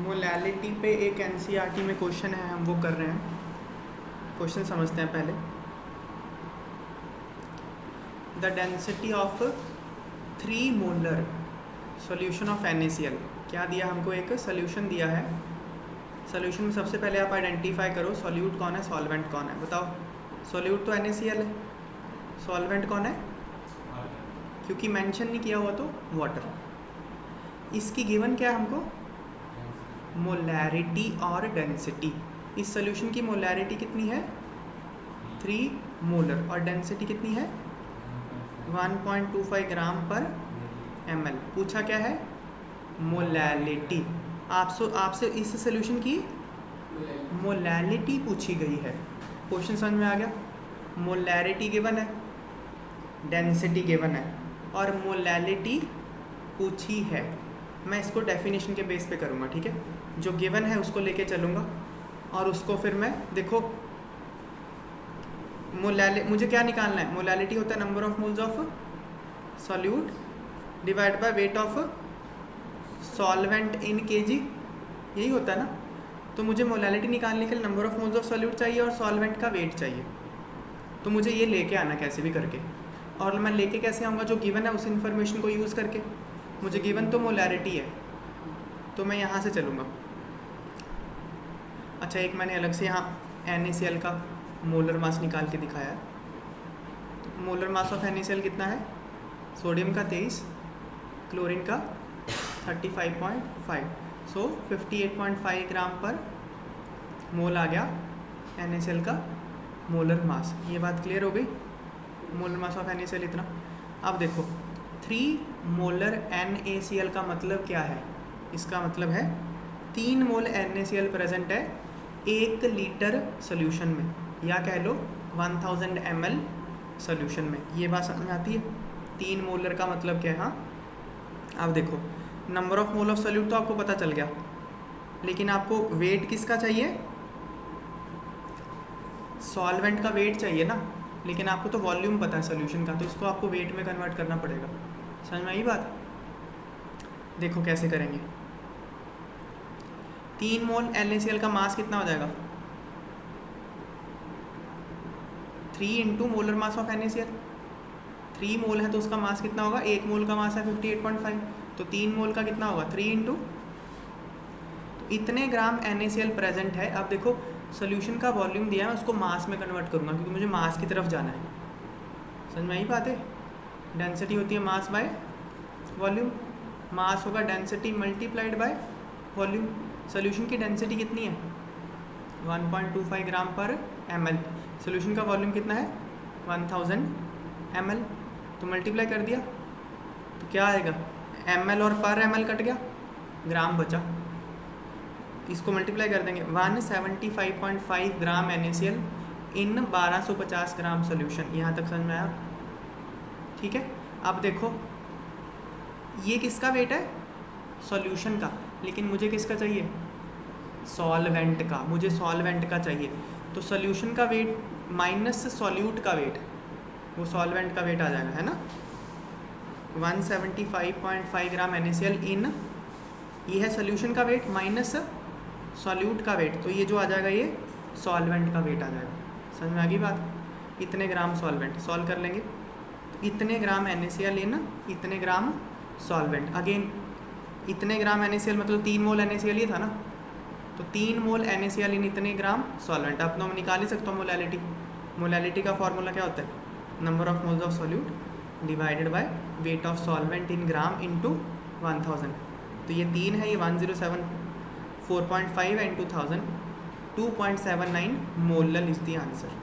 Molality पे एक NCERT में क्वेश्चन है, हम वो कर रहे हैं। क्वेश्चन समझते हैं पहले। The density of 3 molar solution of NaCl। क्या दिया हमको? एक सॉल्यूशन दिया है। सॉल्यूशन में सबसे पहले आप आइडेंटिफाई करो सॉल्यूट कौन है, सॉल्वेंट कौन है। बताओ, सॉल्यूट तो NaCl है, सॉल्वेंट कौन है? क्योंकि मेंशन नहीं किया हुआ तो वाटर। इसकी गिवन क्या है हमको? मोलैरिटी और डेंसिटी। इस सॉल्यूशन की मोलैरिटी कितनी है? 3 मोलर। और डेंसिटी कितनी है? 1.25 ग्राम पर ml। पूछा क्या है? मोलैलिटी। आपसे इस सॉल्यूशन की मोलैलिटी पूछी गई है। क्वेश्चन समझ में आ गया? मोलैरिटी गिवन है, डेंसिटी गिवन है और मोलैलिटी पूछी है। मैं इसको डेफिनेशन के बेस पे करूँगा, ठीक है? जो गिवन है उसको लेके चलूँगा और उसको फिर मैं देखो मुझे क्या निकालना है? मोलैलिटी होता है number of moles of solute divide by weight of solvent in kg, यही होता है ना? तो मुझे मोलैलिटी निकालने के लिए number of moles of solute चाहिए और सॉल्वेंट का वेट चाहिए। तो मुझे ये लेके आना कैसे भी करके। और मैं लेके कैसे आऊँगा? जो गिवन है उस इन्फॉर्मेशन को यूज़ करके। मुझे गिवन तो मोलैरिटी है, तो मैं यहाँ से चलूँगा। अच्छा, एक मैंने अलग से यहाँ NaCl का मोलर मास निकाल के दिखाया है। तो मोलर मास ऑफ NaCl कितना है? सोडियम का 23, क्लोरीन का 35.5, सो 58.5 ग्राम पर मोल आ गया NaCl का मोलर मास। ये बात क्लियर हो गई? मोलर मास ऑफ NaCl इतना। अब देखो 3 मोलर NaCl का मतलब क्या है? इसका मतलब है 3 मोल NaCl प्रेजेंट है 1 लीटर सोल्यूशन में, या कह लो 1000 ml सोल्यूशन में। ये बात समझ आती है? 3 मोलर का मतलब क्या है? हाँ, अब देखो number of mole of solute तो आपको पता चल गया, लेकिन आपको वेट किसका चाहिए? सॉल्वेंट का वेट चाहिए ना। लेकिन आपको तो वॉल्यूम पता है सोल्यूशन का, तो इसको आपको वेट में कन्वर्ट करना पड़ेगा। समझ में आई बात? देखो कैसे करेंगे। 3 मोल NaCl का मास कितना हो जाएगा? 3 into molar mass of NaCl। 3 मोल है तो उसका मास कितना होगा? 1 मोल का मास है 58.5, तो 3 मोल का कितना होगा? 3 इंटू, तो इतने ग्राम NaCl प्रेजेंट है। अब देखो सोल्यूशन का वॉल्यूम दिया है, उसको मास में कन्वर्ट करूँगा क्योंकि मुझे मास की तरफ जाना है। समझ में आई बात है? डेंसिटी होती है मास बाय वॉल्यूम। मास होगा density multiplied by volume. Solution की डेंसिटी कितनी है? 1.25 ग्राम पर ml। सोल्यूशन का वॉल्यूम कितना है? 1000 ml। तो मल्टीप्लाई कर दिया तो क्या आएगा? ml और पर ml कट गया, ग्राम बचा। इसको मल्टीप्लाई कर देंगे, 175.5 ग्राम NaCl इन 1250 ग्राम सोल्यूशन। यहाँ तक समझ में आया? ठीक है। अब देखो ये किसका वेट है? सॉल्यूशन का। लेकिन मुझे किसका चाहिए? सॉल्वेंट का। मुझे सॉल्वेंट का चाहिए। तो सॉल्यूशन का वेट माइनस सॉल्यूट का वेट, वो सॉल्वेंट का वेट आ जाएगा, है ना? 175.5 ग्राम NaCl इन, ये है सॉल्यूशन का वेट माइनस सॉल्यूट का वेट, तो ये जो आ जाएगा ये सॉल्वेंट का वेट आ जाएगा। समझ में आ गई बात? इतने ग्राम सॉल्वेंट सॉल्व कर लेंगे, इतने ग्राम NaCl इन इतने ग्राम सॉल्वेंट। अगेन इतने ग्राम NaCl मतलब 3 मोल NaCl ही था ना, तो 3 मोल NaCl इन इतने ग्राम सॉल्वेंट। अब तो मैं निकाल ही सकता हूँ मोलैलिटी। मोलैलिटी का फॉर्मूला क्या होता है? Number of moles of solute divided by weight of solvent in gram into 1000। तो ये 3 है, ये 107 4.5 into 1000 2.79 molar is the answer.